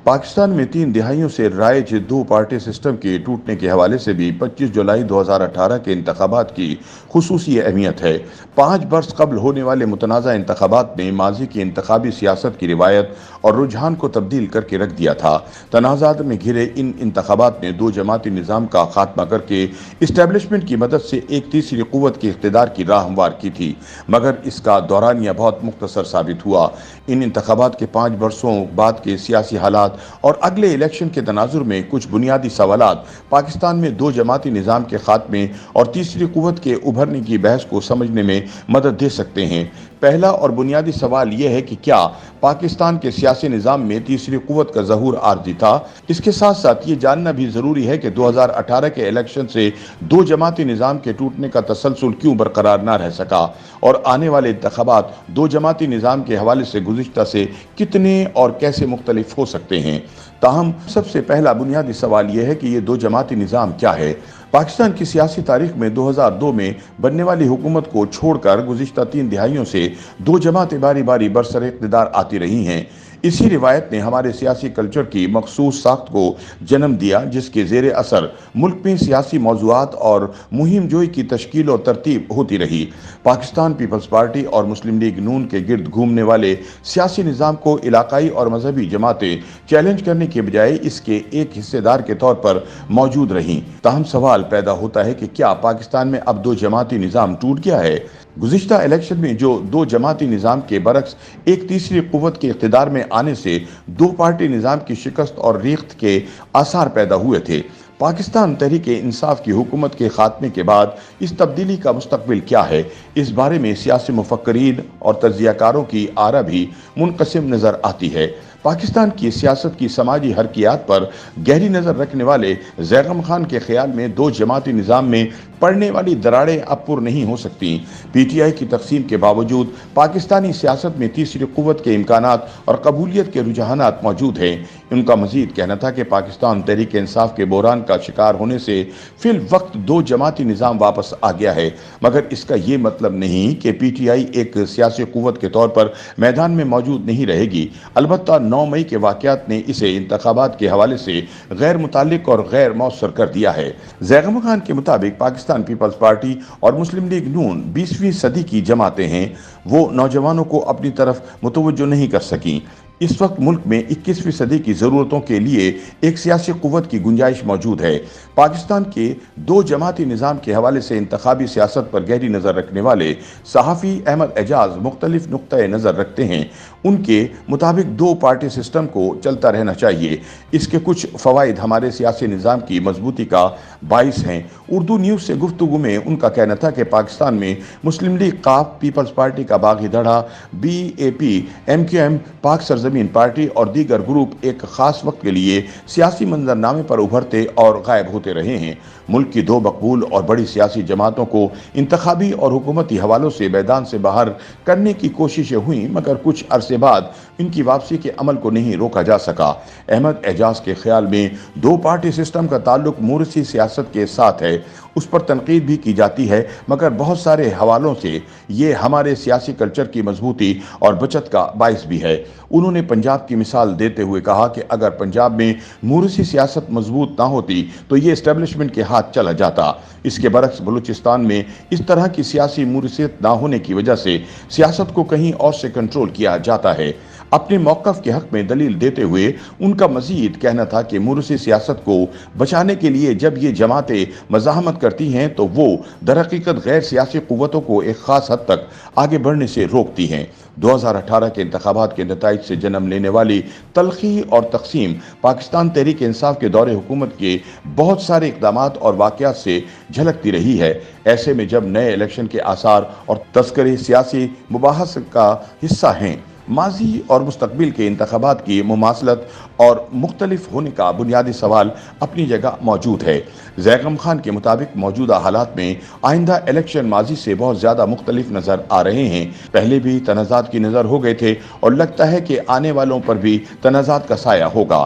پاکستان میں 3 دہائیوں سے رائج دو پارٹی سسٹم کے ٹوٹنے کے حوالے سے بھی 25 جولائی 2018 کے انتخابات کی خصوصی اہمیت ہے۔ 5 برس قبل ہونے والے متنازع انتخابات نے ماضی کی انتخابی سیاست کی روایت اور رجحان کو تبدیل کر کے رکھ دیا تھا۔ تنازعات میں گھرے ان انتخابات نے 2 جماعتی نظام کا خاتمہ کر کے اسٹیبلشمنٹ کی مدد سے ایک تیسری قوت کے اقتدار کی راہ ہموار کی تھی، مگر اس کا دورانیہ بہت مختصر ثابت ہوا۔ ان انتخابات کے 5 برسوں بعد کے سیاسی حالات اور اگلے الیکشن کے تناظر میں کچھ بنیادی سوالات پاکستان میں 2 جماعتی نظام کے خاتمے اور تیسری قوت کے ابھرنے کی بحث کو سمجھنے میں مدد دے سکتے ہیں۔ پہلا اور بنیادی سوال یہ ہے کہ کیا پاکستان کے سیاسی نظام میں تیسری قوت کا ظہور عارضی تھا؟ اس کے ساتھ ساتھ یہ جاننا بھی ضروری ہے کہ 2018 کے الیکشن سے 2 جماعتی نظام کے ٹوٹنے کا تسلسل کیوں برقرار نہ رہ سکا، اور آنے والے انتخابات 2 جماعتی نظام کے حوالے سے گزشتہ سے کتنے اور کیسے مختلف ہو سکتے ہیں۔ تاہم سب سے پہلا بنیادی سوال یہ ہے کہ یہ 2 جماعتی نظام کیا ہے۔ پاکستان کی سیاسی تاریخ میں 2002 میں بننے والی حکومت کو چھوڑ کر گزشتہ 3 دہائیوں سے 2 جماعتیں باری باری برسر اقتدار آتی رہی ہیں۔ اسی روایت نے ہمارے سیاسی کلچر کی مخصوص ساخت کو جنم دیا، جس کے زیر اثر ملک میں سیاسی موضوعات اور مہم جوئی کی تشکیل و ترتیب ہوتی رہی۔ پاکستان پیپلز پارٹی اور مسلم لیگ نون کے گرد گھومنے والے سیاسی نظام کو علاقائی اور مذہبی جماعتیں چیلنج کرنے کے بجائے اس کے ایک حصے دار کے طور پر موجود رہیں۔ تاہم سوال پیدا ہوتا ہے کہ کیا پاکستان میں اب 2 جماعتی نظام ٹوٹ گیا ہے؟ گزشتہ الیکشن میں جو 2 جماعتی نظام کے برعکس ایک تیسری قوت کے اقتدار میں آنے سے 2 پارٹی نظام کی شکست اور ریخت کے آثار پیدا ہوئے تھے۔ پاکستان تحریک انصاف کی حکومت کے خاتمے کے بعد اس تبدیلی کا مستقبل کیا ہے؟ اس بارے میں سیاسی مفکرین اور تجزیہ کاروں کی آرا بھی منقسم نظر آتی ہے۔ پاکستان کی سیاست کی سماجی حرکیات پر گہری نظر رکھنے والے زیغم خان کے خیال میں 2 جماعتی نظام میں پڑنے والی دراڑیں اب پر نہیں ہو سکتی۔ پی ٹی آئی کی تقسیم کے باوجود پاکستانی سیاست میں تیسری قوت کے امکانات اور قبولیت کے رجحانات موجود ہیں۔ ان کا مزید کہنا تھا کہ پاکستان تحریک انصاف کے بحران کا شکار ہونے سے فی الوقت 2 جماعتی نظام واپس آ گیا ہے، مگر اس کا یہ مطلب نہیں کہ پی ٹی آئی ایک سیاسی قوت کے طور پر میدان میں موجود نہیں رہے گی۔ البتہ 9 مئی کے واقعات نے اسے انتخابات کے حوالے سے غیر متعلق اور غیر مؤثر کر دیا ہے۔ زیغم خان کے مطابق پاکستان پیپلز پارٹی اور مسلم لیگ نون 20ویں صدی کی جماعتیں ہیں۔ وہ نوجوانوں کو اپنی طرف متوجہ نہیں کر سکیں۔ اس وقت ملک میں 21ویں صدی کی ضرورتوں کے لیے ایک سیاسی قوت کی گنجائش موجود ہے۔ پاکستان کے 2 جماعتی نظام کے حوالے سے انتخابی سیاست پر گہری نظر رکھنے والے صحافی احمد اعجاز مختلف نقطۂ نظر رکھتے ہیں۔ ان کے مطابق 2 پارٹی سسٹم کو چلتا رہنا چاہیے۔ اس کے کچھ فوائد ہمارے سیاسی نظام کی مضبوطی کا باعث ہیں۔ اردو نیوز سے گفتگو میں ان کا کہنا تھا کہ پاکستان میں مسلم لیگ قاف، پیپلز پارٹی کا باغی دھڑا، B A P, M Q M, Pak Sarzameen party اور دیگر گروپ ایک خاص وقت کے لیے سیاسی منظرنامے پر ابھرتے اور غائب ہوتے رہے ہیں۔ ملک کی 2 مقبول اور بڑی سیاسی جماعتوں کو انتخابی اور حکومتی حوالوں سے میدان سے باہر کرنے کی کوششیں ہوئیں، مگر کچھ عرصے بعد ان کی واپسی کے عمل کو نہیں روکا جا سکا۔ احمد اعجاز کے خیال میں 2 پارٹی سسٹم کا تعلق مورثی سیاست کے ساتھ ہے۔ اس پر تنقید بھی کی جاتی ہے، مگر بہت سارے حوالوں سے یہ ہمارے سیاسی کلچر کی مضبوطی اور بچت کا باعث بھی ہے۔ انہوں نے پنجاب کی مثال دیتے ہوئے کہا کہ اگر پنجاب میں مورثی سیاست مضبوط نہ ہوتی تو یہ اسٹیبلشمنٹ کے ہاتھ چلا جاتا۔ اس کے برعکس بلوچستان میں اس طرح کی سیاسی موروثیت نہ ہونے کی وجہ سے سیاست کو کہیں اور سے کنٹرول کیا جاتا ہے۔ اپنے موقف کے حق میں دلیل دیتے ہوئے ان کا مزید کہنا تھا کہ موروثی سیاست کو بچانے کے لیے جب یہ جماعتیں مزاحمت کرتی ہیں تو وہ درحقیقت غیر سیاسی قوتوں کو ایک خاص حد تک آگے بڑھنے سے روکتی ہیں۔ 2018 کے انتخابات کے نتائج سے جنم لینے والی تلخی اور تقسیم پاکستان تحریک انصاف کے دور حکومت کے بہت سارے اقدامات اور واقعات سے جھلکتی رہی ہے۔ ایسے میں جب نئے الیکشن کے آثار اور تذکرے سیاسی مباحث کا حصہ ہیں، ماضی اور مستقبل کے انتخابات کی مماثلت اور مختلف ہونے کا بنیادی سوال اپنی جگہ موجود ہے۔ زیغم خان کے مطابق موجودہ حالات میں آئندہ الیکشن ماضی سے بہت زیادہ مختلف نظر آ رہے ہیں۔ پہلے بھی تنازعات کی نظر ہو گئے تھے اور لگتا ہے کہ آنے والوں پر بھی تنازعات کا سایہ ہوگا۔